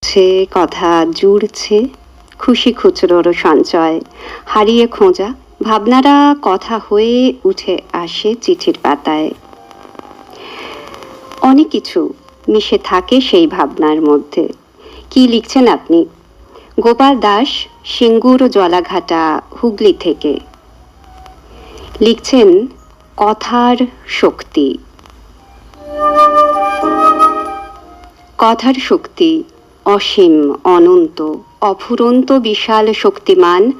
জুড়ছে, কথা জুড়ছে, খুশি খুচরোর সঞ্চয়, হারিয়ে খোঁজা ভাবনারা কথা হয়ে উঠে আসে চিঠির পাতায়। অনেক কিছু মিশে থাকে সেই ভাবনার মধ্যে। কি লিখছেন আপনি? গোপাল দাস, সিঙ্গুর জলাঘাটা, হুগলি থেকে লিখছেন কথার শক্তি। কথার শক্তি অসীম, অনন্ত, অফুরন্ত, বিশাল, শক্তিমান।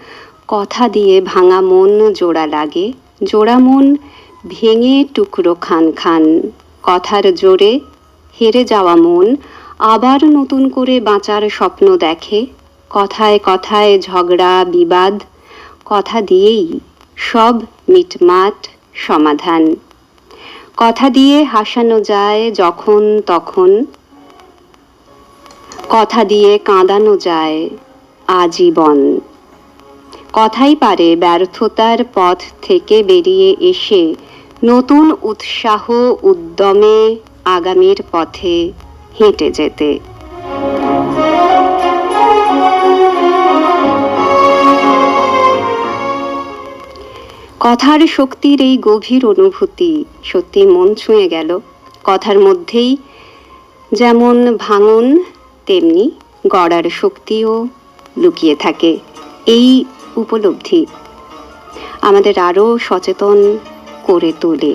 কথা দিয়ে ভাঙা মন জোড়া লাগে, জোড়া মন ভেঙে টুকরো খান খান। কথার জোরে হেরে যাওয়া মন আবার নতুন করে বাঁচার স্বপ্ন দেখে। কথায় কথায় ঝগড়া বিবাদ, কথা দিয়েই সব মিটমাট সমাধান। কথা দিয়ে হাসানো যায় যখন তখন, কথা দিয়ে কাঁদানো যায় আজীবন। কথাই পারে ব্যর্থতার পথ থেকে বেরিয়ে এসে নতুন উৎসাহ উদ্যমে আগামীর পথে হেঁটে যেতে। কথার শক্তির এই গভীর অনুভূতি সত্যি মন ছুঁয়ে গেল। কথার মধ্যেই যেমন ভাঙন, তেমনি গড়ার শক্তিও লুকিয়ে থাকে। এই উপলব্ধি আমাদের আরও সচেতন করে তোলে।